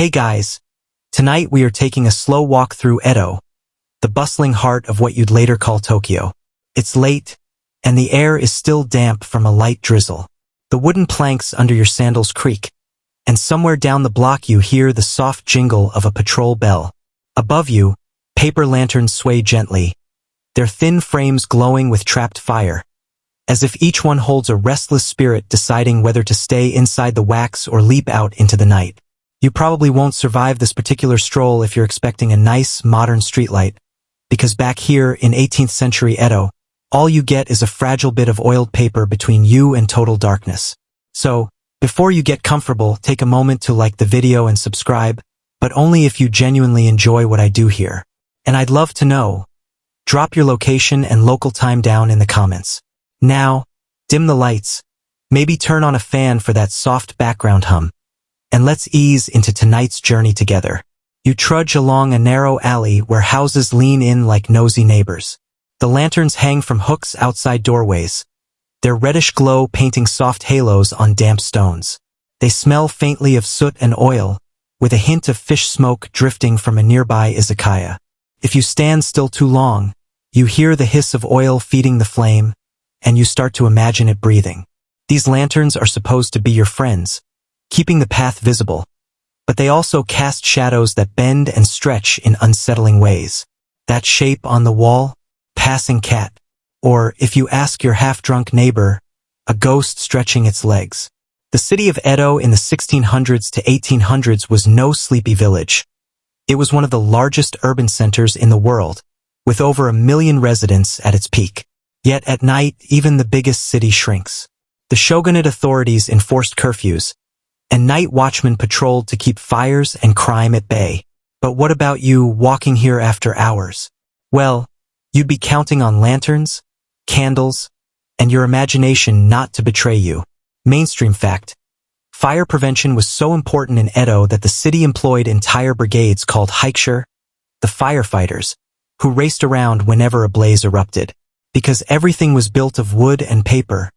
Hey guys, tonight we are taking a slow walk through Edo, the bustling heart of what you'd later call Tokyo. It's late, and the air is still damp from a light drizzle. The wooden planks under your sandals creak, and somewhere down the block you hear the soft jingle of a patrol bell. Above you, paper lanterns sway gently, their thin frames glowing with trapped fire, as if each one holds a restless spirit deciding whether to stay inside the wax or leap out into the night. You probably won't survive this particular stroll if you're expecting a nice, modern streetlight, because back here in 18th century Edo, all you get is a fragile bit of oiled paper between you and total darkness. So, before you get comfortable, take a moment to like the video and subscribe, but only if you genuinely enjoy what I do here. And I'd love to know. Drop your location and local time down in the comments. Now, dim the lights, maybe turn on a fan for that soft background hum, and let's ease into tonight's journey together. You trudge along a narrow alley where houses lean in like nosy neighbors. The lanterns hang from hooks outside doorways, their reddish glow painting soft halos on damp stones. They smell faintly of soot and oil, with a hint of fish smoke drifting from a nearby izakaya. If you stand still too long, you hear the hiss of oil feeding the flame, and you start to imagine it breathing. These lanterns are supposed to be your friends, keeping the path visible, but they also cast shadows that bend and stretch in unsettling ways. That shape on the wall, passing cat, or, if you ask your half-drunk neighbor, a ghost stretching its legs. The city of Edo in the 1600s to 1800s was no sleepy village. It was one of the largest urban centers in the world, with over 1 million residents at its peak. Yet at night, even the biggest city shrinks. The shogunate authorities enforced curfews, and night watchmen patrolled to keep fires and crime at bay. But what about you walking here after hours? Well, you'd be counting on lanterns, candles, and your imagination not to betray you. Mainstream fact: fire prevention was so important in Edo that the city employed entire brigades called hikeshur, the firefighters, who raced around whenever a blaze erupted. Because everything was built of wood and paper,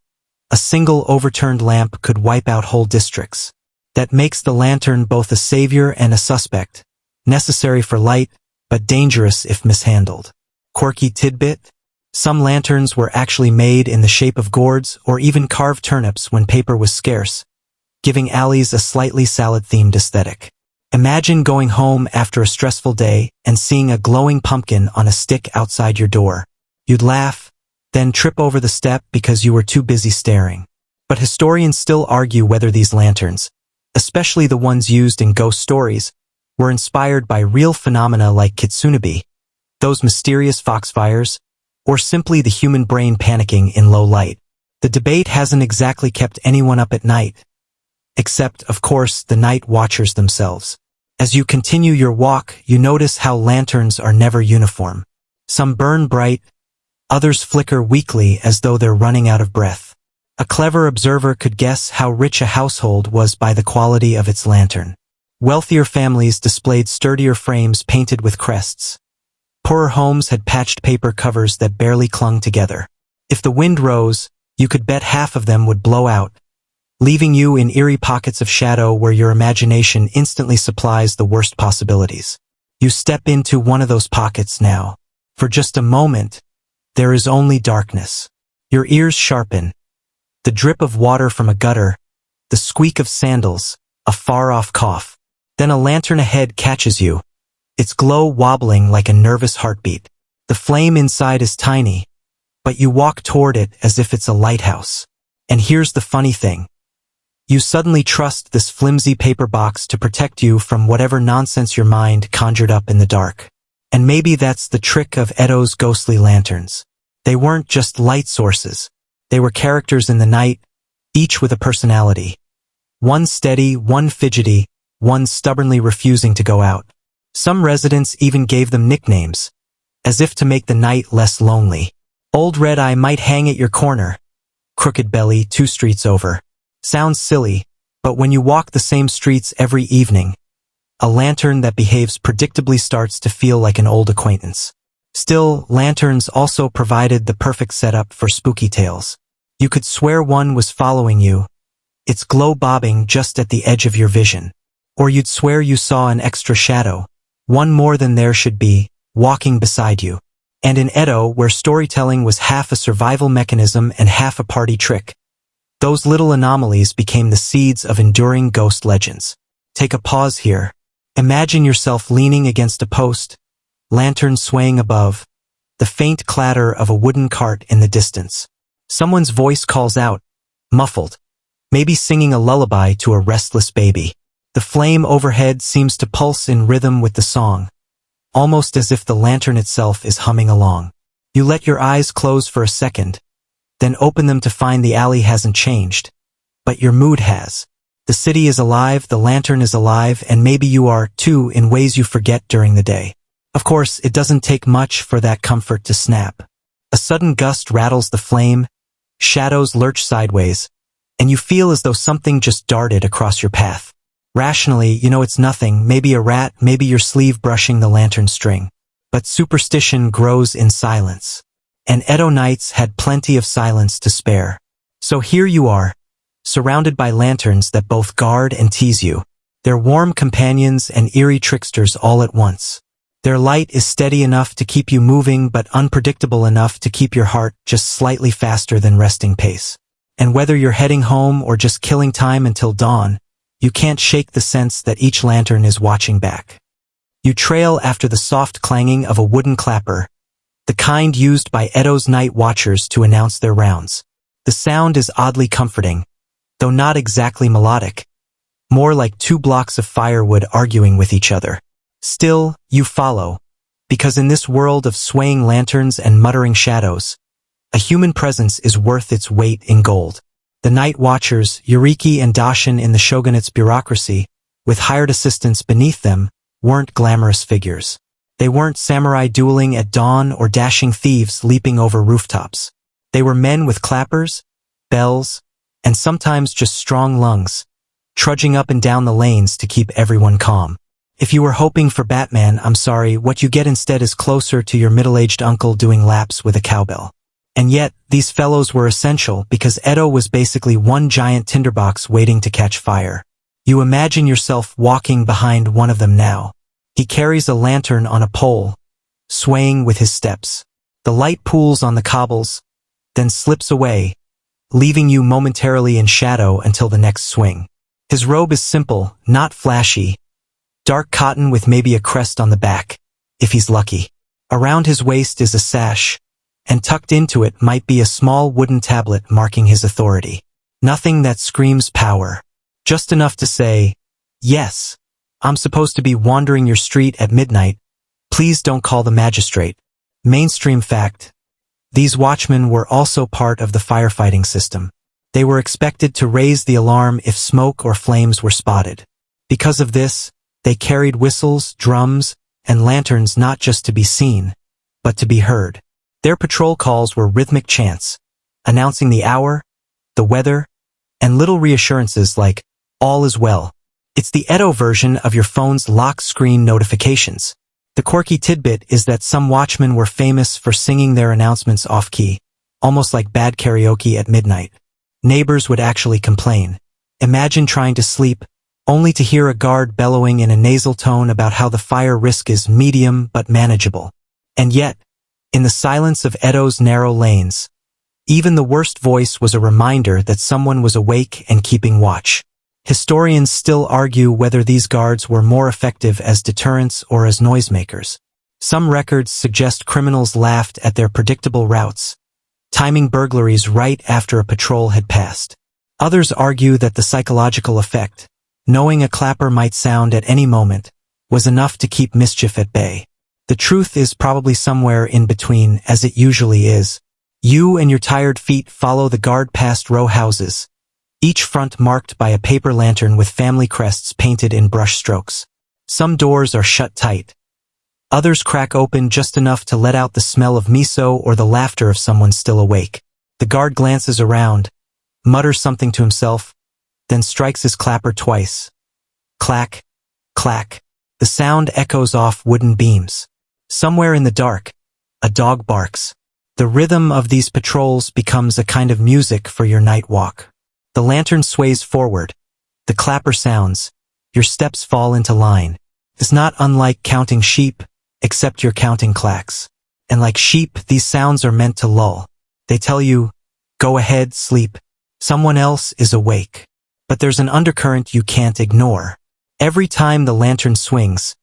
a single overturned lamp could wipe out whole districts. That makes the lantern both a savior and a suspect, necessary for light, but dangerous if mishandled. Quirky tidbit: some lanterns were actually made in the shape of gourds or even carved turnips when paper was scarce, giving alleys a slightly salad-themed aesthetic. Imagine going home after a stressful day and seeing a glowing pumpkin on a stick outside your door. You'd laugh, then trip over the step because you were too busy staring. But historians still argue whether these lanterns, especially the ones used in ghost stories, were inspired by real phenomena like kitsunebi, those mysterious foxfires, or simply the human brain panicking in low light. The debate hasn't exactly kept anyone up at night, except, of course, the night watchers themselves. As you continue your walk, you notice how lanterns are never uniform. Some burn bright, others flicker weakly as though they're running out of breath. A clever observer could guess how rich a household was by the quality of its lantern. Wealthier families displayed sturdier frames painted with crests. Poorer homes had patched paper covers that barely clung together. If the wind rose, you could bet half of them would blow out, leaving you in eerie pockets of shadow where your imagination instantly supplies the worst possibilities. You step into one of those pockets now. For just a moment, there is only darkness. Your ears sharpen. The drip of water from a gutter, the squeak of sandals, a far-off cough. Then a lantern ahead catches you, its glow wobbling like a nervous heartbeat. The flame inside is tiny, but you walk toward it as if it's a lighthouse. And here's the funny thing. You suddenly trust this flimsy paper box to protect you from whatever nonsense your mind conjured up in the dark. And maybe that's the trick of Edo's ghostly lanterns. They weren't just light sources. They were characters in the night, each with a personality. One steady, one fidgety, one stubbornly refusing to go out. Some residents even gave them nicknames, as if to make the night less lonely. Old Red Eye might hang at your corner. Crooked Belly 2 streets over. Sounds silly, but when you walk the same streets every evening, a lantern that behaves predictably starts to feel like an old acquaintance. Still, lanterns also provided the perfect setup for spooky tales. You could swear one was following you, its glow bobbing just at the edge of your vision. Or you'd swear you saw an extra shadow, one more than there should be, walking beside you. And in Edo, where storytelling was half a survival mechanism and half a party trick, those little anomalies became the seeds of enduring ghost legends. Take a pause here. Imagine yourself leaning against a post, lantern swaying above, the faint clatter of a wooden cart in the distance. Someone's voice calls out, muffled, maybe singing a lullaby to a restless baby. The flame overhead seems to pulse in rhythm with the song, almost as if the lantern itself is humming along. You let your eyes close for a second, then open them to find the alley hasn't changed, but your mood has. The city is alive, the lantern is alive, and maybe you are, too, in ways you forget during the day. Of course, it doesn't take much for that comfort to snap. A sudden gust rattles the flame, shadows lurch sideways, and you feel as though something just darted across your path. Rationally, you know it's nothing, maybe a rat, maybe your sleeve brushing the lantern string. But superstition grows in silence. And Edo nights had plenty of silence to spare. So here you are, surrounded by lanterns that both guard and tease you. They're warm companions and eerie tricksters all at once. Their light is steady enough to keep you moving but unpredictable enough to keep your heart just slightly faster than resting pace. And whether you're heading home or just killing time until dawn, you can't shake the sense that each lantern is watching back. You trail after the soft clanging of a wooden clapper, the kind used by Edo's night watchers to announce their rounds. The sound is oddly comforting, though not exactly melodic, more like 2 blocks of firewood arguing with each other. Still, you follow, because in this world of swaying lanterns and muttering shadows, a human presence is worth its weight in gold. The night watchers, Yuriki and Dashin in the shogunate's bureaucracy, with hired assistants beneath them, weren't glamorous figures. They weren't samurai dueling at dawn or dashing thieves leaping over rooftops. They were men with clappers, bells, and sometimes just strong lungs, trudging up and down the lanes to keep everyone calm. If you were hoping for Batman, I'm sorry, what you get instead is closer to your middle-aged uncle doing laps with a cowbell. And yet, these fellows were essential because Edo was basically one giant tinderbox waiting to catch fire. You imagine yourself walking behind one of them now. He carries a lantern on a pole, swaying with his steps. The light pools on the cobbles, then slips away, leaving you momentarily in shadow until the next swing. His robe is simple, not flashy, dark cotton with maybe a crest on the back, if he's lucky. Around his waist is a sash, and tucked into it might be a small wooden tablet marking his authority. Nothing that screams power. Just enough to say, yes, I'm supposed to be wandering your street at midnight. Please don't call the magistrate. Mainstream fact. These watchmen were also part of the firefighting system. They were expected to raise the alarm if smoke or flames were spotted. Because of this, they carried whistles, drums, and lanterns not just to be seen, but to be heard. Their patrol calls were rhythmic chants, announcing the hour, the weather, and little reassurances like, all is well. It's the Edo version of your phone's lock screen notifications. The quirky tidbit is that some watchmen were famous for singing their announcements off-key, almost like bad karaoke at midnight. Neighbors would actually complain. Imagine trying to sleep, only to hear a guard bellowing in a nasal tone about how the fire risk is medium but manageable. And yet, in the silence of Edo's narrow lanes, even the worst voice was a reminder that someone was awake and keeping watch. Historians still argue whether these guards were more effective as deterrents or as noisemakers. Some records suggest criminals laughed at their predictable routes, timing burglaries right after a patrol had passed. Others argue that the psychological effect, knowing a clapper might sound at any moment, was enough to keep mischief at bay. The truth is probably somewhere in between, as it usually is. You and your tired feet follow the guard past row houses, each front marked by a paper lantern with family crests painted in brush strokes. Some doors are shut tight. Others crack open just enough to let out the smell of miso or the laughter of someone still awake. The guard glances around, mutters something to himself, then strikes his clapper twice. Clack, clack. The sound echoes off wooden beams. Somewhere in the dark, a dog barks. The rhythm of these patrols becomes a kind of music for your night walk. The lantern sways forward. The clapper sounds, your steps fall into line. It's not unlike counting sheep, except you're counting clacks. And like sheep, these sounds are meant to lull. They tell you, go ahead, sleep. Someone else is awake. But there's an undercurrent you can't ignore. Every time the lantern swings,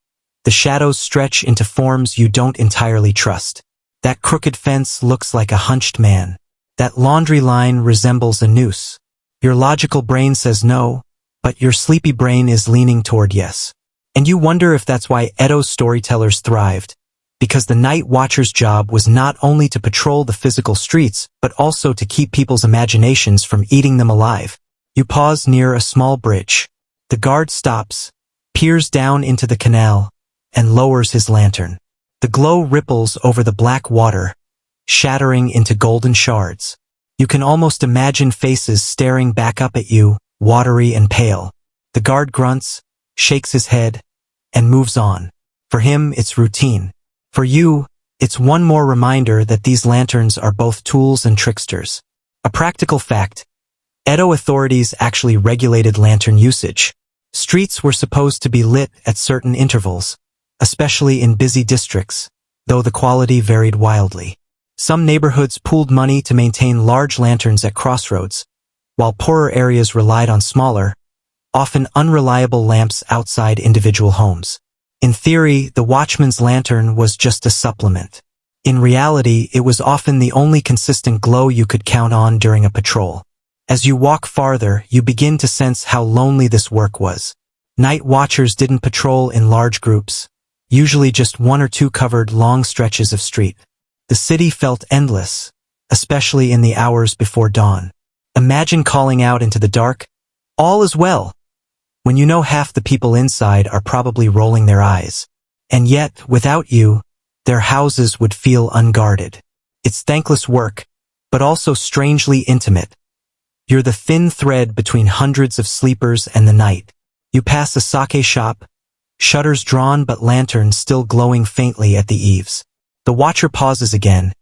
the shadows stretch into forms you don't entirely trust. That crooked fence looks like a hunched man. That laundry line resembles a noose. Your logical brain says no, but your sleepy brain is leaning toward yes. And you wonder if that's why Edo's storytellers thrived, because the night watcher's job was not only to patrol the physical streets, but also to keep people's imaginations from eating them alive. You pause near a small bridge. The guard stops, peers down into the canal, and lowers his lantern. The glow ripples over the black water, shattering into golden shards. You can almost imagine faces staring back up at you, watery and pale. The guard grunts, shakes his head, and moves on. For him, it's routine. For you, it's one more reminder that these lanterns are both tools and tricksters. A practical fact, Edo authorities actually regulated lantern usage. Streets were supposed to be lit at certain intervals, especially in busy districts, though the quality varied wildly. Some neighborhoods pooled money to maintain large lanterns at crossroads, while poorer areas relied on smaller, often unreliable lamps outside individual homes. In theory, the watchman's lantern was just a supplement. In reality, it was often the only consistent glow you could count on during a patrol. As you walk farther, you begin to sense how lonely this work was. Night watchers didn't patrol in large groups, usually just one or two covered long stretches of street. The city felt endless, especially in the hours before dawn. Imagine calling out into the dark, "All is well," when you know half the people inside are probably rolling their eyes. And yet, without you, their houses would feel unguarded. It's thankless work, but also strangely intimate. You're the thin thread between hundreds of sleepers and the night. You pass a sake shop, shutters drawn but lanterns still glowing faintly at the eaves. The watcher pauses again,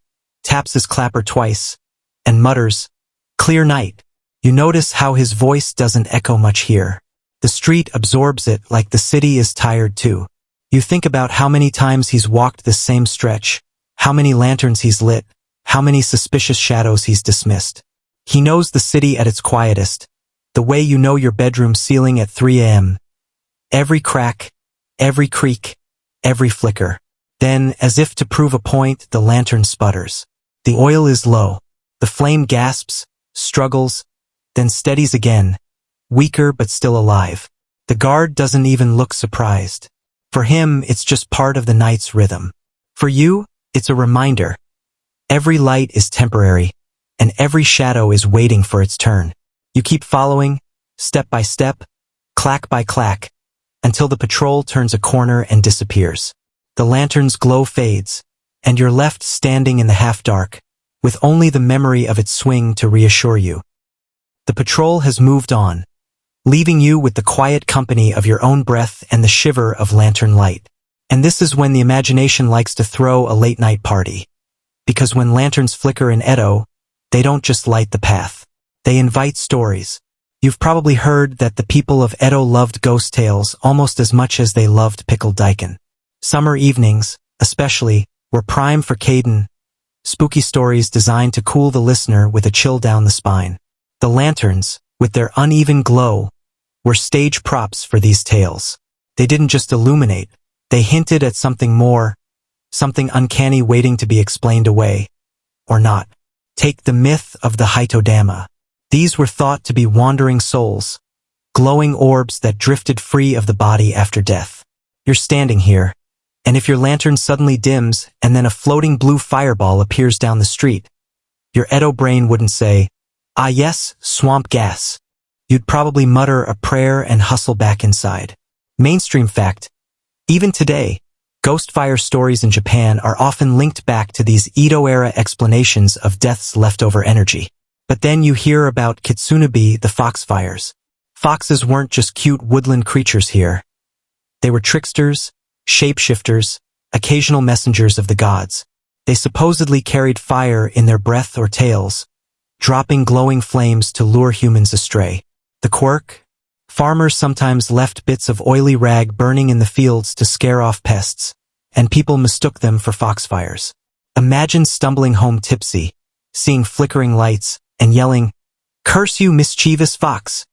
taps his clapper twice, and mutters, "Clear night." You notice how his voice doesn't echo much here. The street absorbs it like the city is tired too. You think about how many times he's walked this same stretch, how many lanterns he's lit, how many suspicious shadows he's dismissed. He knows the city at its quietest, the way you know your bedroom ceiling at 3 a.m. Every crack, every creak, every flicker. Then, as if to prove a point, the lantern sputters. The oil is low. The flame gasps, struggles, then steadies again, weaker but still alive. The guard doesn't even look surprised. For him, it's just part of the night's rhythm. For you, it's a reminder. Every light is temporary, and every shadow is waiting for its turn. You keep following, step by step, clack by clack, until the patrol turns a corner and disappears. The lantern's glow fades, and you're left standing in the half-dark, with only the memory of its swing to reassure you. The patrol has moved on, leaving you with the quiet company of your own breath and the shiver of lantern light. And this is when the imagination likes to throw a late-night party. Because when lanterns flicker in Edo, they don't just light the path. They invite stories. You've probably heard that the people of Edo loved ghost tales almost as much as they loved pickled daikon. Summer evenings, especially, were prime for kaiden, spooky stories designed to cool the listener with a chill down the spine. The lanterns, with their uneven glow, were stage props for these tales. They didn't just illuminate, they hinted at something more, something uncanny waiting to be explained away, or not. Take the myth of the Hitodama. These were thought to be wandering souls, glowing orbs that drifted free of the body after death. You're standing here, and if your lantern suddenly dims and then a floating blue fireball appears down the street, your Edo brain wouldn't say, "Ah yes, swamp gas." You'd probably mutter a prayer and hustle back inside. Mainstream fact, even today, ghost fire stories in Japan are often linked back to these Edo-era explanations of death's leftover energy. But then you hear about Kitsunebi, the foxfires. Foxes weren't just cute woodland creatures here. They were tricksters, shapeshifters, occasional messengers of the gods. They supposedly carried fire in their breath or tails, dropping glowing flames to lure humans astray. The quirk? Farmers sometimes left bits of oily rag burning in the fields to scare off pests, and people mistook them for foxfires. Imagine stumbling home tipsy, seeing flickering lights, and yelling, "Curse you, mischievous fox!"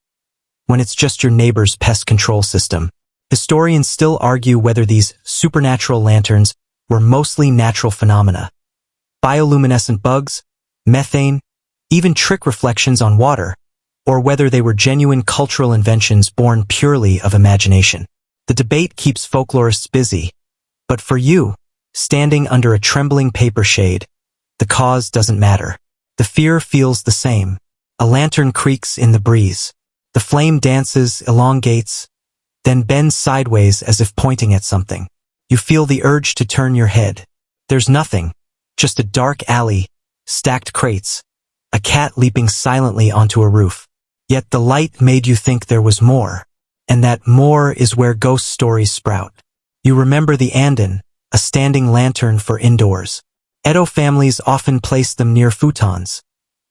when it's just your neighbor's pest control system. Historians still argue whether these supernatural lanterns were mostly natural phenomena. Bioluminescent bugs, methane, even trick reflections on water, or whether they were genuine cultural inventions born purely of imagination. The debate keeps folklorists busy, but for you, standing under a trembling paper shade, the cause doesn't matter. The fear feels the same. A lantern creaks in the breeze. The flame dances, elongates, then bends sideways as if pointing at something. You feel the urge to turn your head. There's nothing, just a dark alley, stacked crates, a cat leaping silently onto a roof. Yet the light made you think there was more, and that more is where ghost stories sprout. You remember the Andon, a standing lantern for indoors. Edo families often placed them near futons,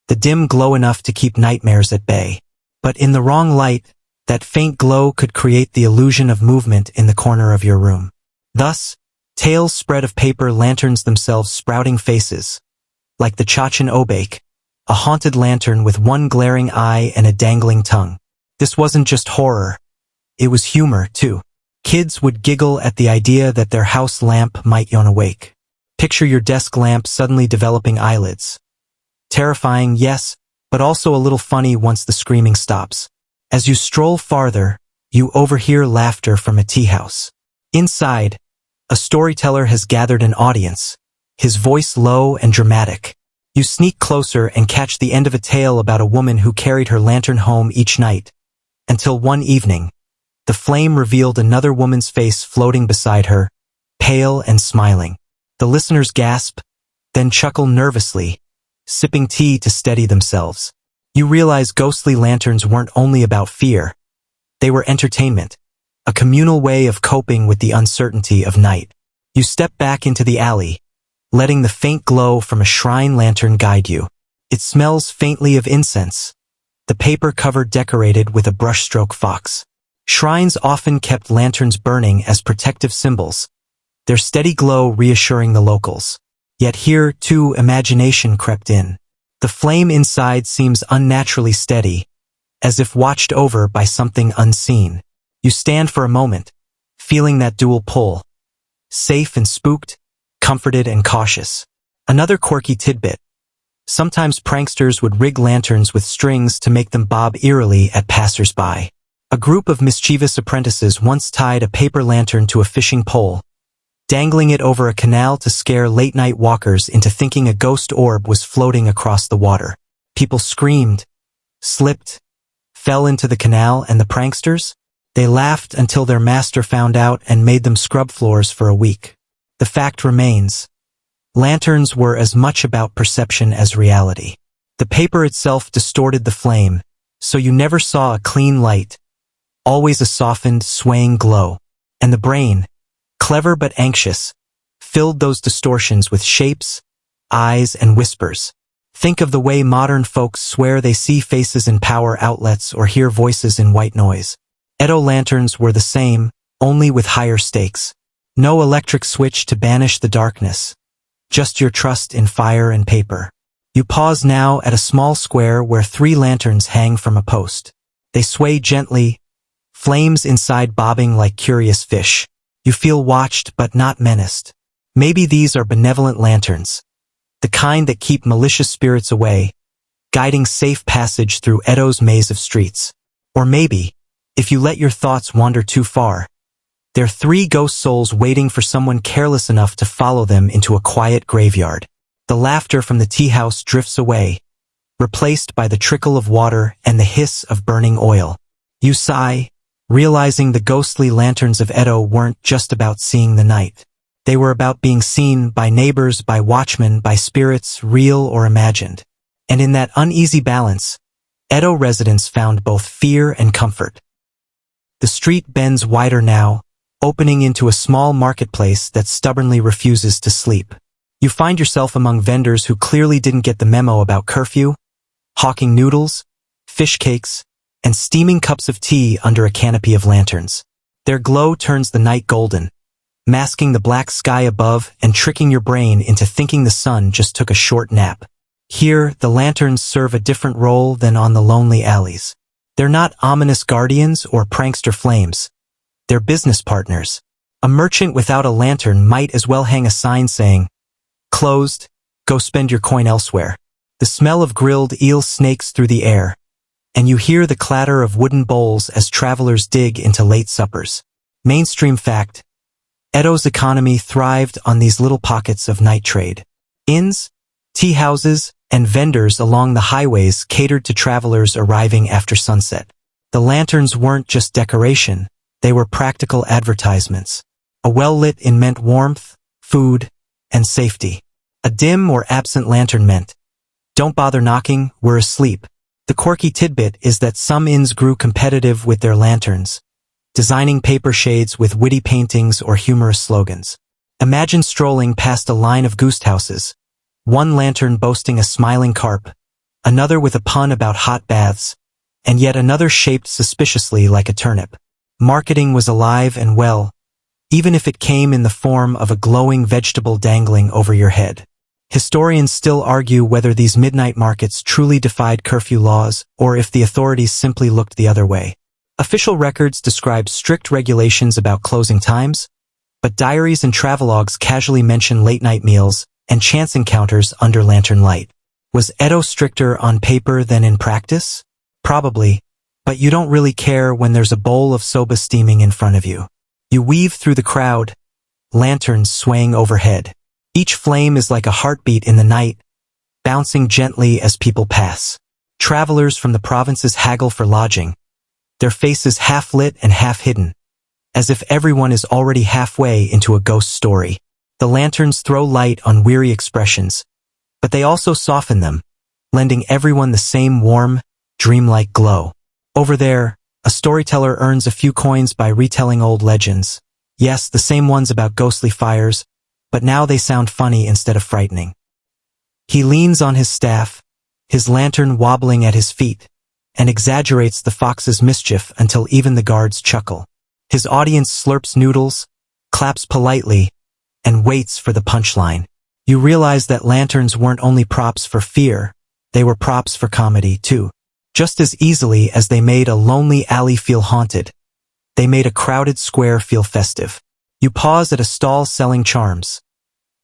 the dim glow enough to keep nightmares at bay. But in the wrong light, that faint glow could create the illusion of movement in the corner of your room. Thus, tales spread of paper lanterns themselves sprouting faces, like the Chachin Obake, a haunted lantern with one glaring eye and a dangling tongue. This wasn't just horror, it was humor, too. Kids would giggle at the idea that their house lamp might yawn awake. Picture your desk lamp suddenly developing eyelids. Terrifying, yes, but also a little funny once the screaming stops. As you stroll farther, you overhear laughter from a tea house. Inside, a storyteller has gathered an audience, his voice low and dramatic. You sneak closer and catch the end of a tale about a woman who carried her lantern home each night, until one evening, the flame revealed another woman's face floating beside her, pale and smiling. The listeners gasp, then chuckle nervously, sipping tea to steady themselves. You realize ghostly lanterns weren't only about fear. They were entertainment, a communal way of coping with the uncertainty of night. You step back into the alley, letting the faint glow from a shrine lantern guide you. It smells faintly of incense, the paper cover decorated with a brushstroke fox. Shrines often kept lanterns burning as protective symbols, their steady glow reassuring the locals. Yet here, too, imagination crept in. The flame inside seems unnaturally steady, as if watched over by something unseen. You stand for a moment, feeling that dual pull. Safe and spooked, comforted and cautious. Another quirky tidbit. Sometimes pranksters would rig lanterns with strings to make them bob eerily at passers-by. A group of mischievous apprentices once tied a paper lantern to a fishing pole, dangling it over a canal to scare late-night walkers into thinking a ghost orb was floating across the water. People screamed, slipped, fell into the canal, and the pranksters? They laughed until their master found out and made them scrub floors for a week. The fact remains, lanterns were as much about perception as reality. The paper itself distorted the flame, so you never saw a clean light, always a softened, swaying glow. And the brain, clever but anxious, filled those distortions with shapes, eyes, and whispers. Think of the way modern folks swear they see faces in power outlets or hear voices in white noise. Edo lanterns were the same, only with higher stakes. No electric switch to banish the darkness. Just your trust in fire and paper. You pause now at a small square where 3 lanterns hang from a post. They sway gently, flames inside bobbing like curious fish. You feel watched but not menaced. Maybe these are benevolent lanterns, the kind that keep malicious spirits away, guiding safe passage through Edo's maze of streets. Or maybe, if you let your thoughts wander too far, they're 3 ghost souls waiting for someone careless enough to follow them into a quiet graveyard. The laughter from the tea house drifts away, replaced by the trickle of water and the hiss of burning oil. You sigh, realizing the ghostly lanterns of Edo weren't just about seeing the night. They were about being seen by neighbors, by watchmen, by spirits, real or imagined. And in that uneasy balance, Edo residents found both fear and comfort. The street bends wider now, opening into a small marketplace that stubbornly refuses to sleep. You find yourself among vendors who clearly didn't get the memo about curfew, hawking noodles, fish cakes, and steaming cups of tea under a canopy of lanterns. Their glow turns the night golden, masking the black sky above and tricking your brain into thinking the sun just took a short nap. Here, the lanterns serve a different role than on the lonely alleys. They're not ominous guardians or prankster flames. They're business partners. A merchant without a lantern might as well hang a sign saying, "Closed, go spend your coin elsewhere." The smell of grilled eel snakes through the air, and you hear the clatter of wooden bowls as travelers dig into late suppers. Mainstream fact: Edo's economy thrived on these little pockets of night trade. Inns, tea houses, and vendors along the highways catered to travelers arriving after sunset. The lanterns weren't just decoration, they were practical advertisements. A well-lit inn meant warmth, food, and safety. A dim or absent lantern meant, "Don't bother knocking, we're asleep." The quirky tidbit is that some inns grew competitive with their lanterns, designing paper shades with witty paintings or humorous slogans. Imagine strolling past a line of goose houses, one lantern boasting a smiling carp, another with a pun about hot baths, and yet another shaped suspiciously like a turnip. Marketing was alive and well, even if it came in the form of a glowing vegetable dangling over your head. Historians still argue whether these midnight markets truly defied curfew laws or if the authorities simply looked the other way. Official records describe strict regulations about closing times, but diaries and travelogues casually mention late-night meals and chance encounters under lantern light. Was Edo stricter on paper than in practice? Probably, but you don't really care when there's a bowl of soba steaming in front of you. You weave through the crowd, lanterns swaying overhead. Each flame is like a heartbeat in the night, bouncing gently as people pass. Travelers from the provinces haggle for lodging, their faces half lit and half hidden, as if everyone is already halfway into a ghost story. The lanterns throw light on weary expressions, but they also soften them, lending everyone the same warm, dreamlike glow. Over there, a storyteller earns a few coins by retelling old legends. Yes, the same ones about ghostly fires, but now they sound funny instead of frightening. He leans on his staff, his lantern wobbling at his feet, and exaggerates the fox's mischief until even the guards chuckle. His audience slurps noodles, claps politely, and waits for the punchline. You realize that lanterns weren't only props for fear, they were props for comedy too. Just as easily as they made a lonely alley feel haunted, they made a crowded square feel festive. You pause at a stall selling charms.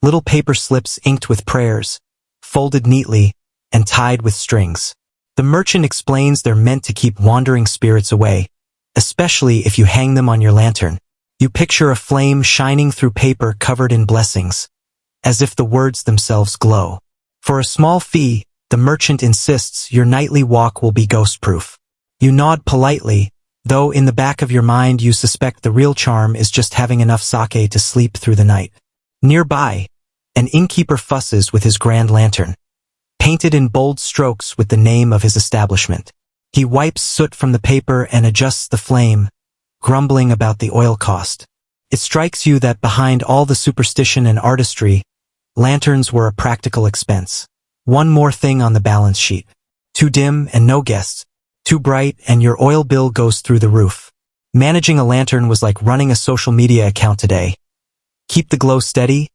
Little paper slips inked with prayers, folded neatly, and tied with strings. The merchant explains they're meant to keep wandering spirits away, especially if you hang them on your lantern. You picture a flame shining through paper covered in blessings, as if the words themselves glow. For a small fee, the merchant insists your nightly walk will be ghost-proof. You nod politely, though in the back of your mind you suspect the real charm is just having enough sake to sleep through the night. Nearby, an innkeeper fusses with his grand lantern, painted in bold strokes with the name of his establishment. He wipes soot from the paper and adjusts the flame, grumbling about the oil cost. It strikes you that behind all the superstition and artistry, lanterns were a practical expense. One more thing on the balance sheet. Too dim and no guests. Too bright and your oil bill goes through the roof. Managing a lantern was like running a social media account today. Keep the glow steady,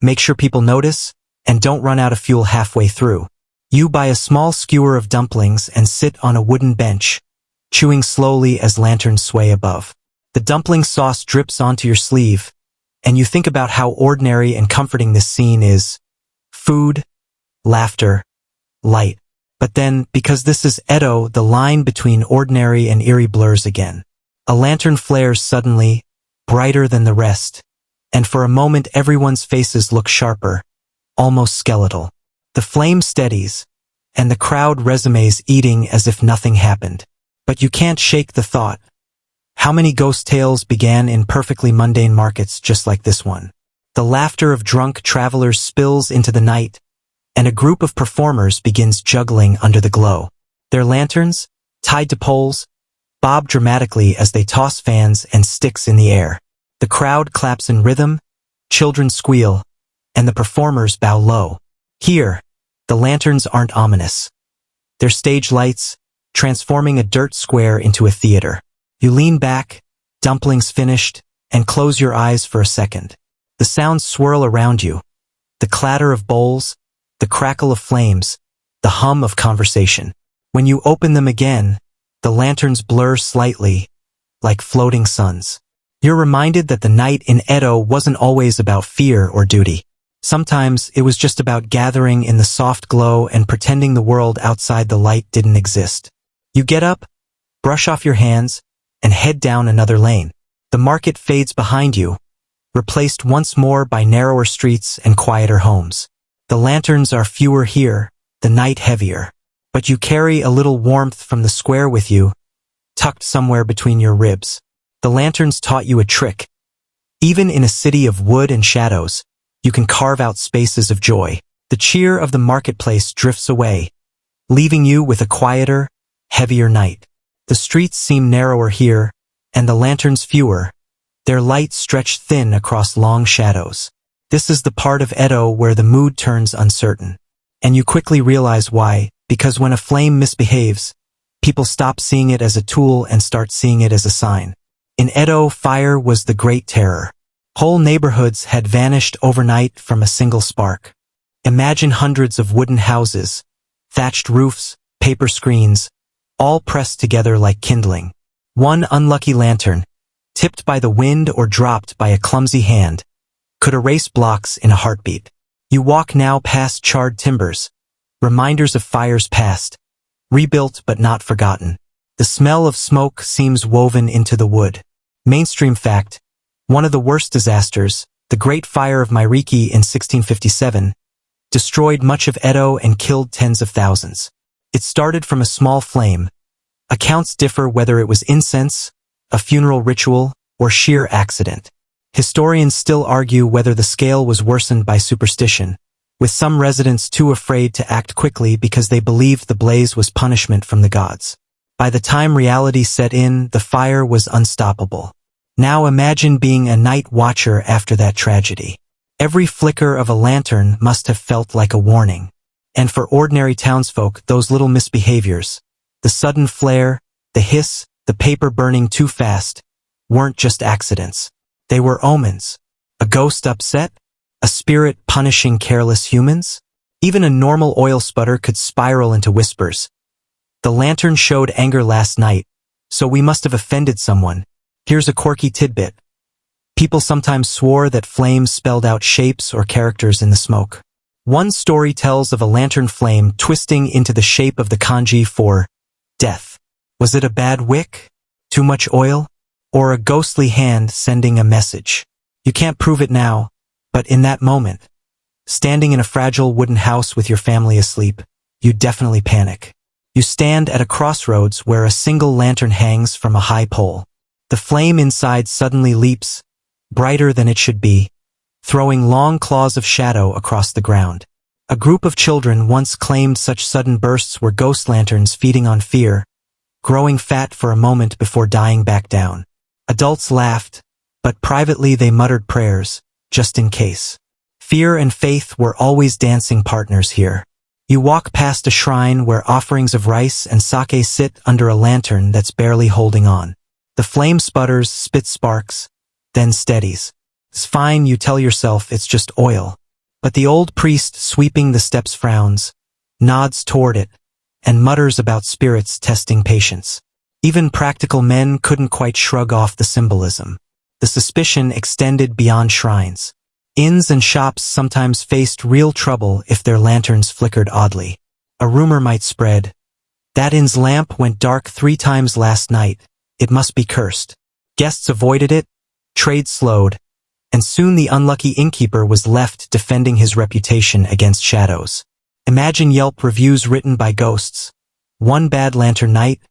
make sure people notice, and don't run out of fuel halfway through. You buy a small skewer of dumplings and sit on a wooden bench, chewing slowly as lanterns sway above. The dumpling sauce drips onto your sleeve, and you think about how ordinary and comforting this scene is. Food, laughter, light. But then, because this is Edo, the line between ordinary and eerie blurs again. A lantern flares suddenly, brighter than the rest, and for a moment everyone's faces look sharper, almost skeletal. The flame steadies, and the crowd resumes eating as if nothing happened. But you can't shake the thought. How many ghost tales began in perfectly mundane markets just like this one? The laughter of drunk travelers spills into the night, and a group of performers begins juggling under the glow. Their lanterns, tied to poles, bob dramatically as they toss fans and sticks in the air. The crowd claps in rhythm, children squeal, and the performers bow low. Here, the lanterns aren't ominous. They're stage lights, transforming a dirt square into a theater. You lean back, dumplings finished, and close your eyes for a second. The sounds swirl around you. The clatter of bowls, the crackle of flames, the hum of conversation. When you open them again, the lanterns blur slightly, like floating suns. You're reminded that the night in Edo wasn't always about fear or duty. Sometimes it was just about gathering in the soft glow and pretending the world outside the light didn't exist. You get up, brush off your hands, and head down another lane. The market fades behind you, replaced once more by narrower streets and quieter homes. The lanterns are fewer here, the night heavier. But you carry a little warmth from the square with you, tucked somewhere between your ribs. The lanterns taught you a trick. Even in a city of wood and shadows, you can carve out spaces of joy. The cheer of the marketplace drifts away, leaving you with a quieter, heavier night. The streets seem narrower here, and the lanterns fewer, their light stretched thin across long shadows. This is the part of Edo where the mood turns uncertain. And you quickly realize why, because when a flame misbehaves, people stop seeing it as a tool and start seeing it as a sign. In Edo, fire was the great terror. Whole neighborhoods had vanished overnight from a single spark. Imagine hundreds of wooden houses, thatched roofs, paper screens, all pressed together like kindling. One unlucky lantern, tipped by the wind or dropped by a clumsy hand, could erase blocks in a heartbeat. You walk now past charred timbers, reminders of fires past, rebuilt but not forgotten. The smell of smoke seems woven into the wood. Mainstream fact, one of the worst disasters, the Great Fire of Mairiki in 1657, destroyed much of Edo and killed tens of thousands. It started from a small flame. Accounts differ whether it was incense, a funeral ritual, or sheer accident. Historians still argue whether the scale was worsened by superstition, with some residents too afraid to act quickly because they believed the blaze was punishment from the gods. By the time reality set in, the fire was unstoppable. Now imagine being a night watcher after that tragedy. Every flicker of a lantern must have felt like a warning. And for ordinary townsfolk, those little misbehaviors, the sudden flare, the hiss, the paper burning too fast, weren't just accidents. They were omens. A ghost upset? A spirit punishing careless humans? Even a normal oil sputter could spiral into whispers. The lantern showed anger last night, so we must have offended someone. Here's a quirky tidbit. People sometimes swore that flames spelled out shapes or characters in the smoke. One story tells of a lantern flame twisting into the shape of the kanji for death. Was it a bad wick? Too much oil? Or a ghostly hand sending a message? You can't prove it now, but in that moment, standing in a fragile wooden house with your family asleep, you definitely panic. You stand at a crossroads where a single lantern hangs from a high pole. The flame inside suddenly leaps, brighter than it should be, throwing long claws of shadow across the ground. A group of children once claimed such sudden bursts were ghost lanterns feeding on fear, growing fat for a moment before dying back down. Adults laughed, but privately they muttered prayers, just in case. Fear and faith were always dancing partners here. You walk past a shrine where offerings of rice and sake sit under a lantern that's barely holding on. The flame sputters, spits sparks, then steadies. It's fine, you tell yourself, it's just oil. But the old priest sweeping the steps frowns, nods toward it, and mutters about spirits testing patience. Even practical men couldn't quite shrug off the symbolism. The suspicion extended beyond shrines. Inns and shops sometimes faced real trouble if their lanterns flickered oddly. A rumor might spread. That inn's lamp went dark 3 times last night. It must be cursed. Guests avoided it, trade slowed, and soon the unlucky innkeeper was left defending his reputation against shadows. Imagine Yelp reviews written by ghosts. One bad lantern night,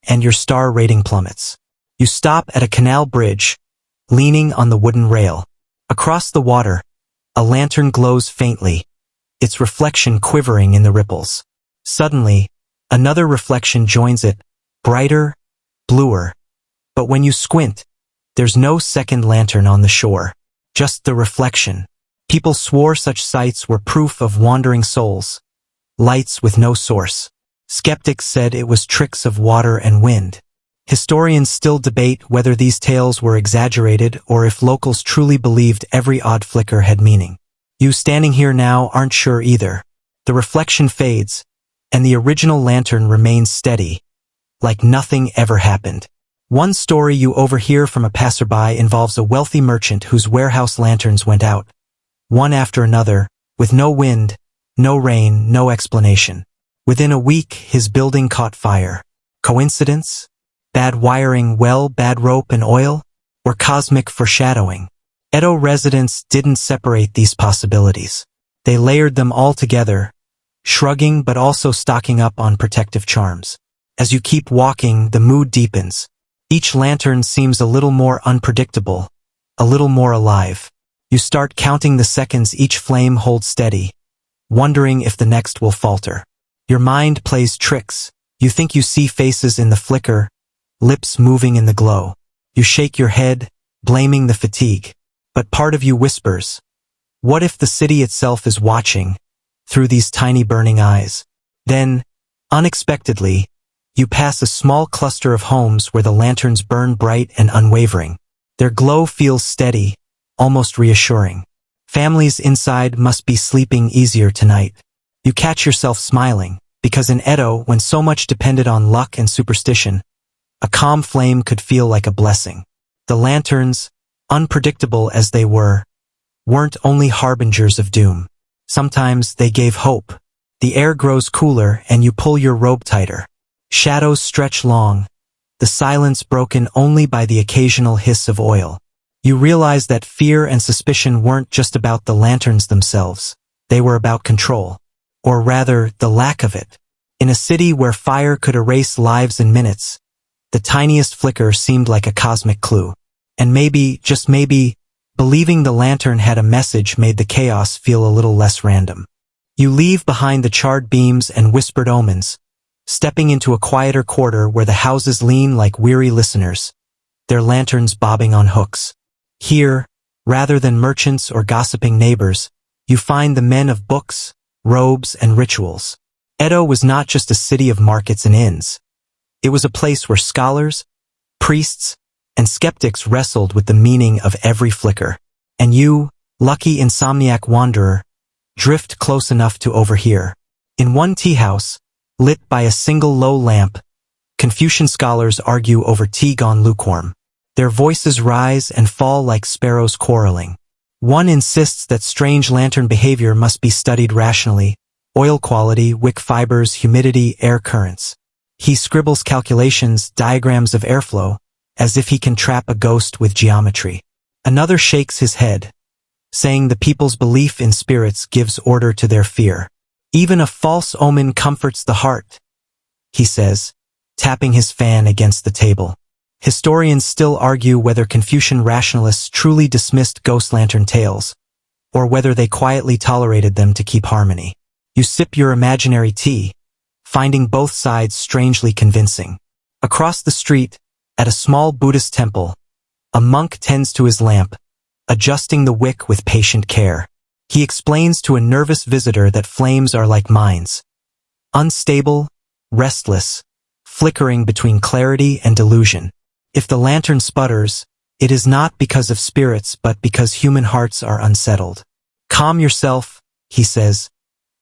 and your star rating plummets. You stop at a canal bridge, leaning on the wooden rail. Across the water, a lantern glows faintly, its reflection quivering in the ripples. Suddenly, another reflection joins it, brighter, bluer. But when you squint, there's no second lantern on the shore. Just the reflection. People swore such sights were proof of wandering souls. Lights with no source. Skeptics said it was tricks of water and wind. Historians still debate whether these tales were exaggerated or if locals truly believed every odd flicker had meaning. You standing here now aren't sure either. The reflection fades, and the original lantern remains steady, like nothing ever happened. One story you overhear from a passerby involves a wealthy merchant whose warehouse lanterns went out, one after another, with no wind, no rain, no explanation. Within a week, his building caught fire. Coincidence? Bad wiring, bad rope and oil? Or cosmic foreshadowing? Edo residents didn't separate these possibilities. They layered them all together, shrugging but also stocking up on protective charms. As you keep walking, the mood deepens. Each lantern seems a little more unpredictable, a little more alive. You start counting the seconds each flame holds steady, wondering if the next will falter. Your mind plays tricks. You think you see faces in the flicker, lips moving in the glow. You shake your head, blaming the fatigue. But part of you whispers, what if the city itself is watching, through these tiny burning eyes? Then, unexpectedly, you pass a small cluster of homes where the lanterns burn bright and unwavering. Their glow feels steady, almost reassuring. Families inside must be sleeping easier tonight. You catch yourself smiling, because in Edo, when so much depended on luck and superstition, a calm flame could feel like a blessing. The lanterns, unpredictable as they were, weren't only harbingers of doom. Sometimes they gave hope. The air grows cooler and you pull your robe tighter. Shadows stretch long, the silence broken only by the occasional hiss of oil. You realize that fear and suspicion weren't just about the lanterns themselves. They were about control. Or rather, the lack of it. In a city where fire could erase lives in minutes, the tiniest flicker seemed like a cosmic clue. And maybe, just maybe, believing the lantern had a message made the chaos feel a little less random. You leave behind the charred beams and whispered omens, stepping into a quieter quarter where the houses lean like weary listeners, their lanterns bobbing on hooks. Here, rather than merchants or gossiping neighbors, you find the men of books, robes, and rituals. Edo was not just a city of markets and inns. It was a place where scholars, priests, and skeptics wrestled with the meaning of every flicker. And you, lucky insomniac wanderer, drift close enough to overhear. In one tea house, lit by a single low lamp, Confucian scholars argue over tea gone lukewarm. Their voices rise and fall like sparrows quarreling. One insists that strange lantern behavior must be studied rationally: oil quality, wick fibers, humidity, air currents. He scribbles calculations, diagrams of airflow, as if he can trap a ghost with geometry. Another shakes his head, saying the people's belief in spirits gives order to their fear. Even a false omen comforts the heart, he says, tapping his fan against the table. Historians still argue whether Confucian rationalists truly dismissed ghost lantern tales, or whether they quietly tolerated them to keep harmony. You sip your imaginary tea, finding both sides strangely convincing. Across the street, at a small Buddhist temple, a monk tends to his lamp, adjusting the wick with patient care. He explains to a nervous visitor that flames are like minds, unstable, restless, flickering between clarity and delusion. If the lantern sputters, it is not because of spirits but because human hearts are unsettled. Calm yourself, he says,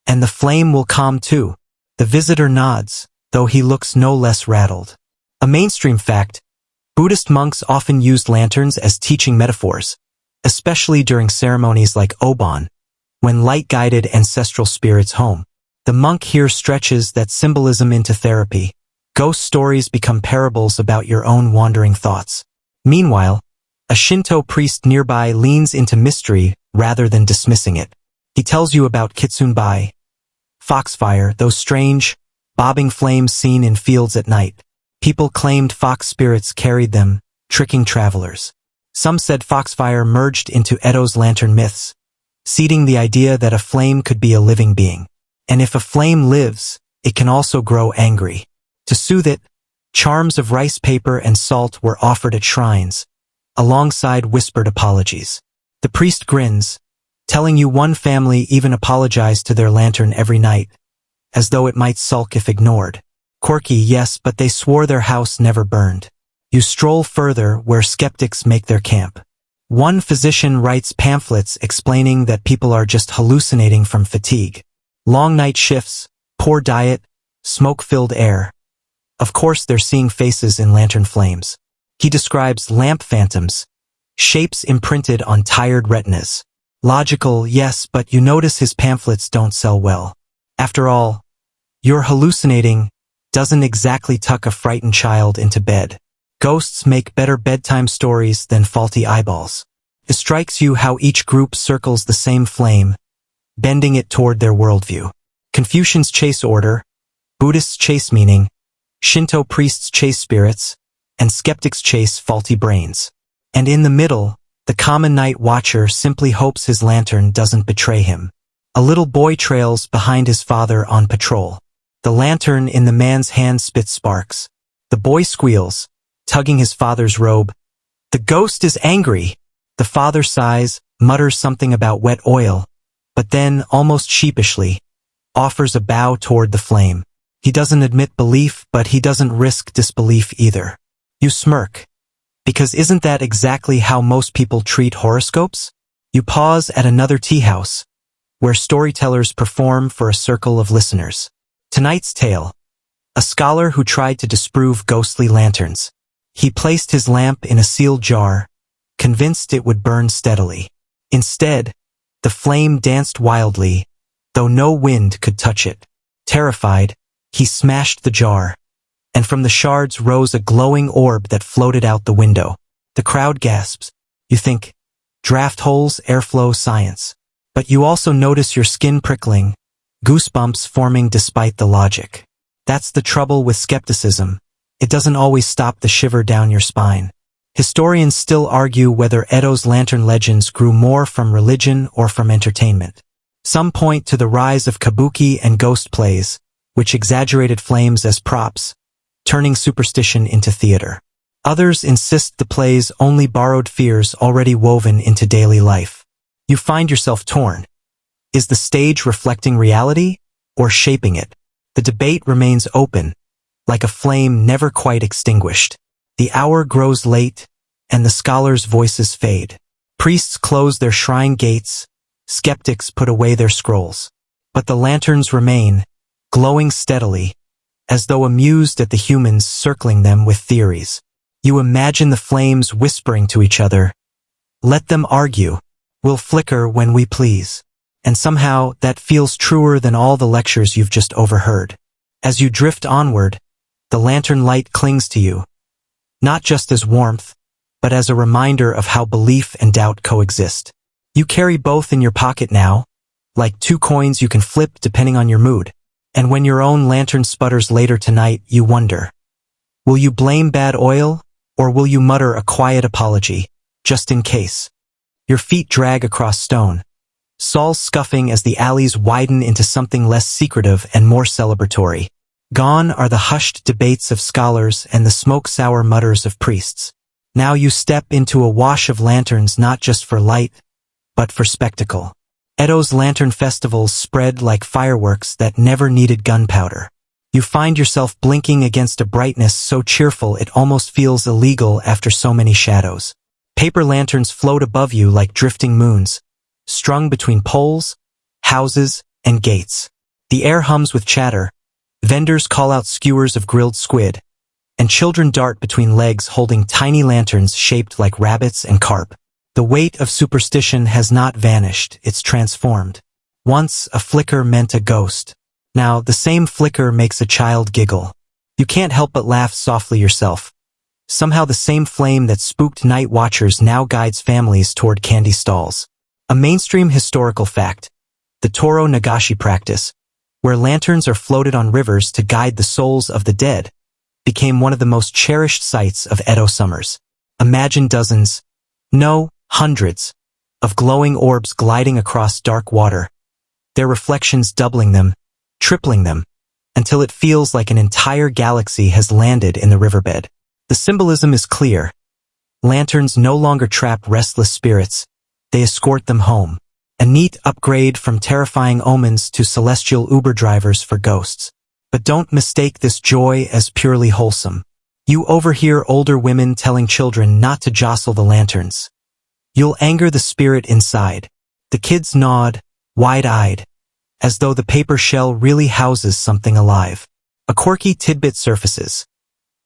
and the flame will calm too. The visitor nods, though he looks no less rattled. A mainstream fact: Buddhist monks often used lanterns as teaching metaphors, especially during ceremonies like Obon, when light guided ancestral spirits home. The monk here stretches that symbolism into therapy. Ghost stories become parables about your own wandering thoughts. Meanwhile, a Shinto priest nearby leans into mystery rather than dismissing it. He tells you about kitsunbai, foxfire, those strange, bobbing flames seen in fields at night. People claimed fox spirits carried them, tricking travelers. Some said foxfire merged into Edo's lantern myths, seeding the idea that a flame could be a living being. And if a flame lives, it can also grow angry. To soothe it, charms of rice paper and salt were offered at shrines, alongside whispered apologies. The priest grins, telling you one family even apologized to their lantern every night, as though it might sulk if ignored. Quirky, yes, but they swore their house never burned. You stroll further where skeptics make their camp. One physician writes pamphlets explaining that people are just hallucinating from fatigue. Long night shifts, poor diet, smoke-filled air. Of course they're seeing faces in lantern flames. He describes lamp phantoms, shapes imprinted on tired retinas. Logical, yes, but you notice his pamphlets don't sell well. After all, your hallucinating doesn't exactly tuck a frightened child into bed. Ghosts make better bedtime stories than faulty eyeballs. It strikes you how each group circles the same flame, bending it toward their worldview. Confucians chase order, Buddhists chase meaning, Shinto priests chase spirits, and skeptics chase faulty brains. And in the middle, the common night watcher simply hopes his lantern doesn't betray him. A little boy trails behind his father on patrol. The lantern in the man's hand spits sparks. The boy squeals, tugging his father's robe. The ghost is angry. The father sighs, mutters something about wet oil, but then, almost sheepishly, offers a bow toward the flame. He doesn't admit belief, but he doesn't risk disbelief either. You smirk. Because isn't that exactly how most people treat horoscopes? You pause at another tea house, where storytellers perform for a circle of listeners. Tonight's tale. A scholar who tried to disprove ghostly lanterns. He placed his lamp in a sealed jar, convinced it would burn steadily. Instead, the flame danced wildly, though no wind could touch it. Terrified, he smashed the jar, and from the shards rose a glowing orb that floated out the window. The crowd gasps. You think, draft holes, airflow, science. But you also notice your skin prickling, goosebumps forming despite the logic. That's the trouble with skepticism. It doesn't always stop the shiver down your spine. Historians still argue whether Edo's lantern legends grew more from religion or from entertainment. Some point to the rise of kabuki and ghost plays, which exaggerated flames as props, turning superstition into theater. Others insist the plays only borrowed fears already woven into daily life. You find yourself torn. Is the stage reflecting reality or shaping it? The debate remains open, like a flame never quite extinguished. The hour grows late, and the scholars' voices fade. Priests close their shrine gates, skeptics put away their scrolls. But the lanterns remain, glowing steadily, as though amused at the humans circling them with theories. You imagine the flames whispering to each other. Let them argue. We'll flicker when we please. And somehow, that feels truer than all the lectures you've just overheard. As you drift onward, the lantern light clings to you, not just as warmth, but as a reminder of how belief and doubt coexist. You carry both in your pocket now, like two coins you can flip depending on your mood. And when your own lantern sputters later tonight, you wonder, will you blame bad oil, or will you mutter a quiet apology, just in case? Your feet drag across stone, soles scuffing as the alleys widen into something less secretive and more celebratory. Gone are the hushed debates of scholars and the smoke-sour mutters of priests. Now you step into a wash of lanterns not just for light, but for spectacle. Edo's lantern festivals spread like fireworks that never needed gunpowder. You find yourself blinking against a brightness so cheerful it almost feels illegal after so many shadows. Paper lanterns float above you like drifting moons, strung between poles, houses, and gates. The air hums with chatter. Vendors call out skewers of grilled squid, and children dart between legs holding tiny lanterns shaped like rabbits and carp. The weight of superstition has not vanished, it's transformed. Once, a flicker meant a ghost. Now, the same flicker makes a child giggle. You can't help but laugh softly yourself. Somehow the same flame that spooked night watchers now guides families toward candy stalls. A mainstream historical fact, the Toro Nagashi practice, where lanterns are floated on rivers to guide the souls of the dead, became one of the most cherished sights of Edo summers. Imagine dozens, no, hundreds, of glowing orbs gliding across dark water, their reflections doubling them, tripling them, until it feels like an entire galaxy has landed in the riverbed. The symbolism is clear. Lanterns no longer trap restless spirits, they escort them home. A neat upgrade from terrifying omens to celestial Uber drivers for ghosts. But don't mistake this joy as purely wholesome. You overhear older women telling children not to jostle the lanterns. You'll anger the spirit inside. The kids nod, wide-eyed, as though the paper shell really houses something alive. A quirky tidbit surfaces.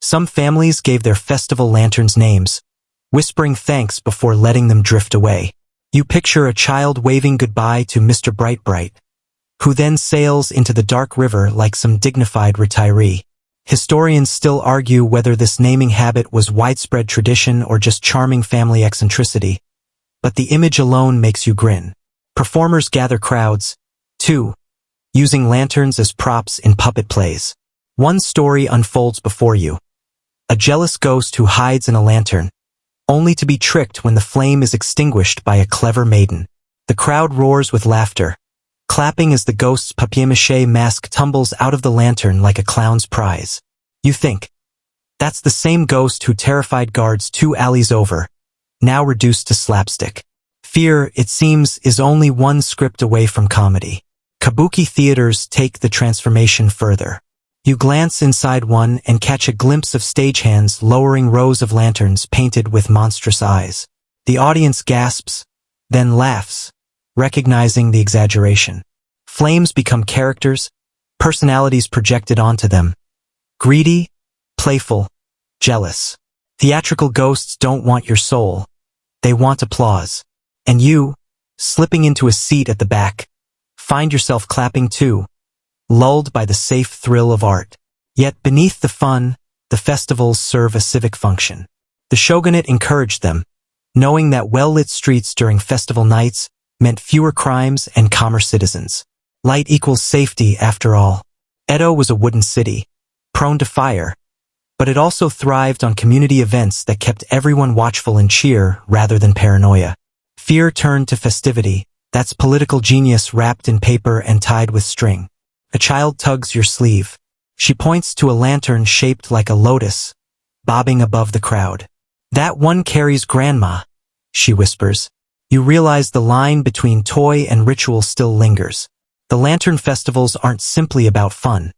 Some families gave their festival lanterns names, whispering thanks before letting them drift away. You picture a child waving goodbye to Mr. Bright Bright, who then sails into the dark river like some dignified retiree. Historians still argue whether this naming habit was widespread tradition or just charming family eccentricity, but the image alone makes you grin. Performers gather crowds, too, using lanterns as props in puppet plays. One story unfolds before you. A jealous ghost who hides in a lantern, only to be tricked when the flame is extinguished by a clever maiden. The crowd roars with laughter, clapping as the ghost's papier-mâché mask tumbles out of the lantern like a clown's prize. You think, that's the same ghost who terrified guards 2 alleys over, now reduced to slapstick. Fear, it seems, is only one script away from comedy. Kabuki theaters take the transformation further. You glance inside one and catch a glimpse of stagehands lowering rows of lanterns painted with monstrous eyes. The audience gasps, then laughs, recognizing the exaggeration. Flames become characters, personalities projected onto them. Greedy, playful, jealous. Theatrical ghosts don't want your soul. They want applause. And you, slipping into a seat at the back, find yourself clapping too, lulled by the safe thrill of art. Yet beneath the fun, the festivals serve a civic function. The shogunate encouraged them, knowing that well-lit streets during festival nights meant fewer crimes and calmer citizens. Light equals safety, after all. Edo was a wooden city, prone to fire, but it also thrived on community events that kept everyone watchful in cheer rather than paranoia. Fear turned to festivity. That's political genius wrapped in paper and tied with string. A child tugs your sleeve. She points to a lantern shaped like a lotus, bobbing above the crowd. That one carries grandma, she whispers. You realize the line between toy and ritual still lingers. The lantern festivals aren't simply about fun.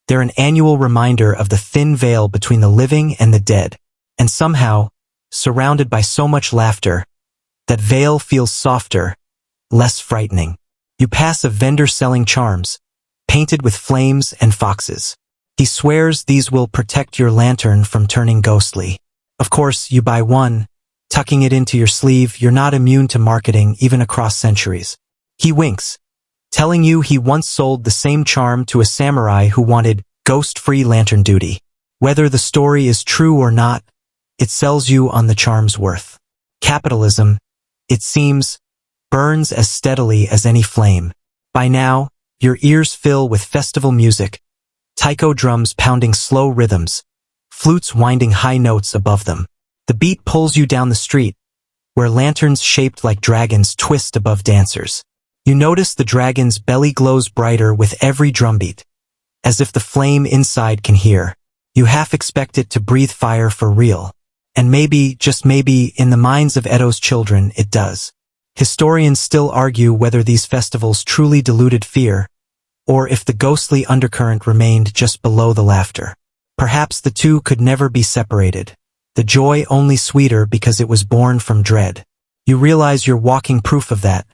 They're an annual reminder of the thin veil between the living and the dead. And somehow, surrounded by so much laughter, that veil feels softer, less frightening. You pass a vendor selling charms, painted with flames and foxes. He swears these will protect your lantern from turning ghostly. Of course, you buy one, tucking it into your sleeve. You're not immune to marketing even across centuries. He winks, telling you he once sold the same charm to a samurai who wanted ghost-free lantern duty. Whether the story is true or not, it sells you on the charm's worth. Capitalism, it seems, burns as steadily as any flame. By now, your ears fill with festival music, taiko drums pounding slow rhythms, flutes winding high notes above them. The beat pulls you down the street, where lanterns shaped like dragons twist above dancers. You notice the dragon's belly glows brighter with every drumbeat, as if the flame inside can hear. You half expect it to breathe fire for real. And maybe, just maybe, in the minds of Edo's children, it does. Historians still argue whether these festivals truly diluted fear, or if the ghostly undercurrent remained just below the laughter. Perhaps the two could never be separated. The joy only sweeter because it was born from dread. You realize you're walking proof of that.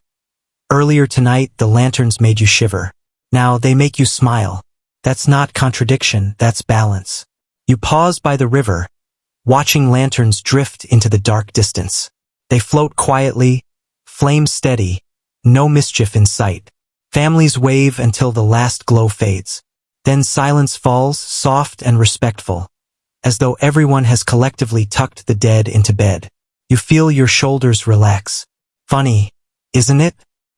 Earlier tonight, the lanterns made you shiver. Now they make you smile. That's not contradiction, that's balance. You pause by the river, watching lanterns drift into the dark distance. They float quietly, flame steady, no mischief in sight. Families wave until the last glow fades. Then silence falls, soft and respectful, as though everyone has collectively tucked the dead into bed. You feel your shoulders relax. Funny, isn't it?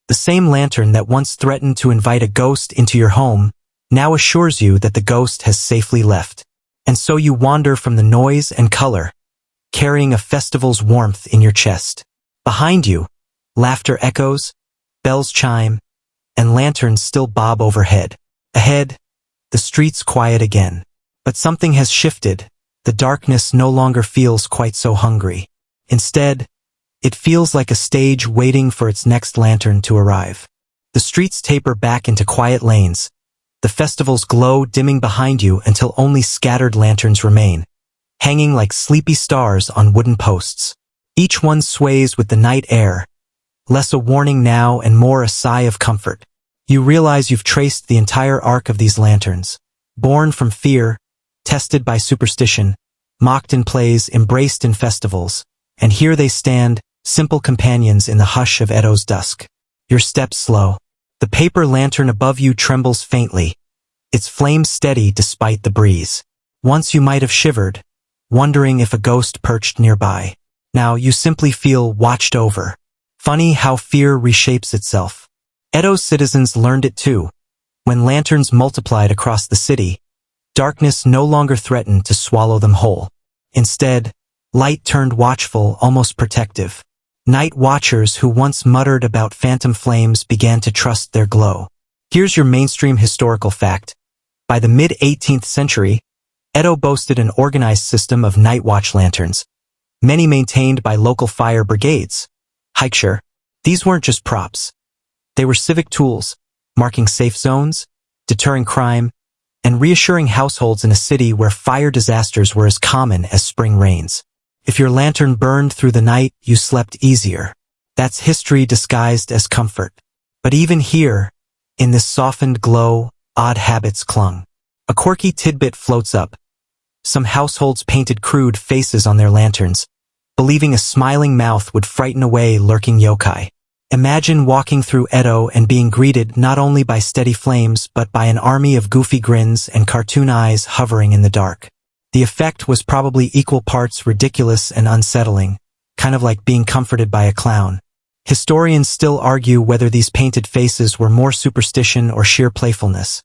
The same lantern that once threatened to invite a ghost into your home now assures you that the ghost has safely left. And so you wander from the noise and color, carrying a festival's warmth in your chest. Behind you, laughter echoes, bells chime, and lanterns still bob overhead. Ahead, the streets quiet again. But something has shifted. The darkness no longer feels quite so hungry. Instead, It feels like a stage waiting for its next lantern to arrive. The streets taper back into quiet lanes. The festival's glow dimming behind you until only scattered lanterns remain, hanging like sleepy stars on wooden posts. Each one sways with the night air, less a warning now and more a sigh of comfort. You realize you've traced the entire arc of these lanterns. Born from fear, tested by superstition, mocked in plays, embraced in festivals, and here they stand, simple companions in the hush of Edo's dusk. Your steps slow. The paper lantern above you trembles faintly, its flame steady despite the breeze. Once you might have shivered, wondering if a ghost perched nearby. Now you simply feel watched over. Funny how fear reshapes itself. Edo's citizens learned it too. When lanterns multiplied across the city, darkness no longer threatened to swallow them whole. Instead, light turned watchful, almost protective. Night watchers who once muttered about phantom flames began to trust their glow. Here's your mainstream historical fact. By the mid-18th century, Edo boasted an organized system of night watch lanterns, many maintained by local fire brigades. Hikeshare. These weren't just props. They were civic tools, marking safe zones, deterring crime, and reassuring households in a city where fire disasters were as common as spring rains. If your lantern burned through the night, you slept easier. That's history disguised as comfort. But even here, in this softened glow, odd habits clung. A quirky tidbit floats up. Some households painted crude faces on their lanterns, believing a smiling mouth would frighten away lurking yokai. Imagine walking through Edo and being greeted not only by steady flames but by an army of goofy grins and cartoon eyes hovering in the dark. The effect was probably equal parts ridiculous and unsettling, kind of like being comforted by a clown. Historians still argue whether these painted faces were more superstition or sheer playfulness.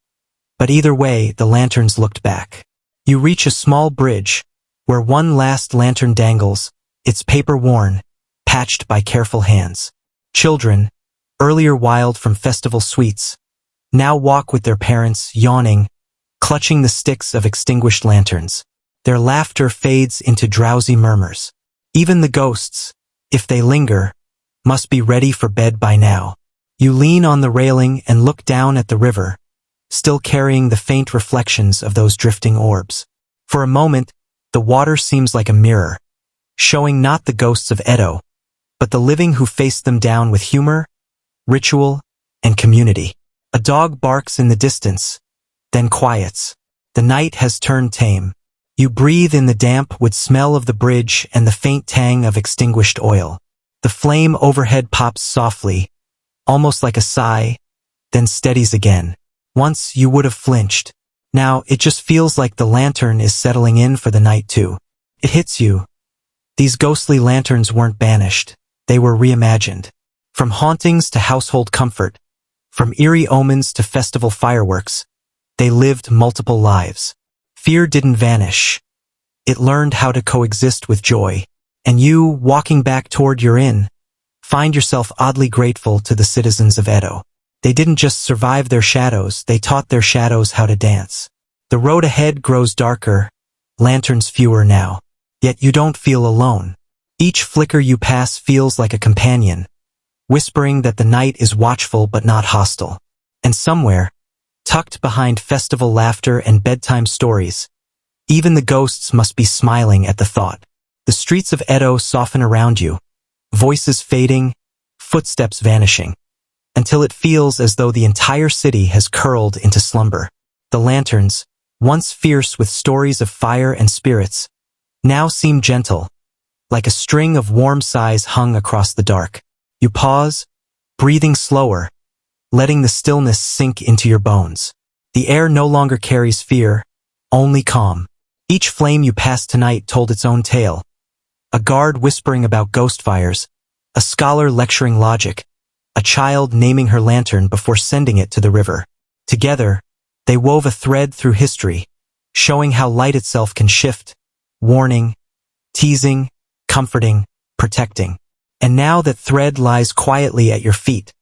But either way, the lanterns looked back. You reach a small bridge, where one last lantern dangles, its paper worn, patched by careful hands. Children, earlier wild from festival sweets, now walk with their parents, yawning, clutching the sticks of extinguished lanterns. Their laughter fades into drowsy murmurs. Even the ghosts, if they linger, must be ready for bed by now. You lean on the railing and look down at the river, still carrying the faint reflections of those drifting orbs. For a moment, the water seems like a mirror, showing not the ghosts of Edo, but the living who face them down with humor, ritual, and community. A dog barks in the distance, then quiets. The night has turned tame. You breathe in the damp wood smell of the bridge and the faint tang of extinguished oil. The flame overhead pops softly, almost like a sigh, then steadies again. Once you would have flinched. Now it just feels like the lantern is settling in for the night too. It hits you. These ghostly lanterns weren't banished. They were reimagined. From hauntings to household comfort, from eerie omens to festival fireworks, they lived multiple lives. Fear didn't vanish. It learned how to coexist with joy. And you, walking back toward your inn, find yourself oddly grateful to the citizens of Edo. They didn't just survive their shadows, they taught their shadows how to dance. The road ahead grows darker, lanterns fewer now. Yet you don't feel alone. Each flicker you pass feels like a companion, whispering that the night is watchful but not hostile. And somewhere, tucked behind festival laughter and bedtime stories, even the ghosts must be smiling at the thought. The streets of Edo soften around you, voices fading, footsteps vanishing, until it feels as though the entire city has curled into slumber. The lanterns, once fierce with stories of fire and spirits, now seem gentle, like a string of warm sighs hung across the dark. You pause, breathing slower, letting the stillness sink into your bones. The air no longer carries fear, only calm. Each flame you passed tonight told its own tale. A guard whispering about ghost fires, a scholar lecturing logic, a child naming her lantern before sending it to the river. Together, they wove a thread through history, showing how light itself can shift, warning, teasing, comforting, protecting. And now that thread lies quietly at your feet,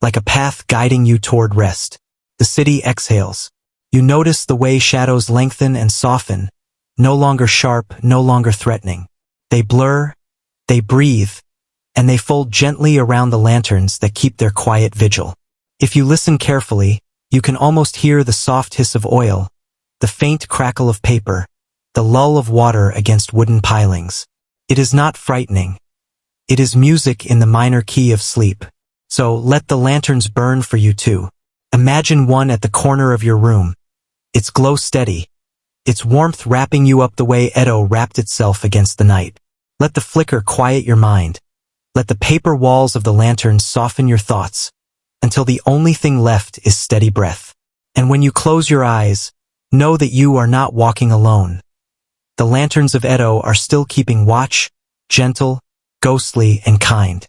like a path guiding you toward rest. The city exhales. You notice the way shadows lengthen and soften, no longer sharp, no longer threatening. They blur, they breathe, and they fold gently around the lanterns that keep their quiet vigil. If you listen carefully, you can almost hear the soft hiss of oil, the faint crackle of paper, the lull of water against wooden pilings. It is not frightening. It is music in the minor key of sleep. So let the lanterns burn for you too. Imagine one at the corner of your room. Its glow steady, its warmth wrapping you up the way Edo wrapped itself against the night. Let the flicker quiet your mind. Let the paper walls of the lanterns soften your thoughts, until the only thing left is steady breath. And when you close your eyes, know that you are not walking alone. The lanterns of Edo are still keeping watch, gentle, ghostly, and kind.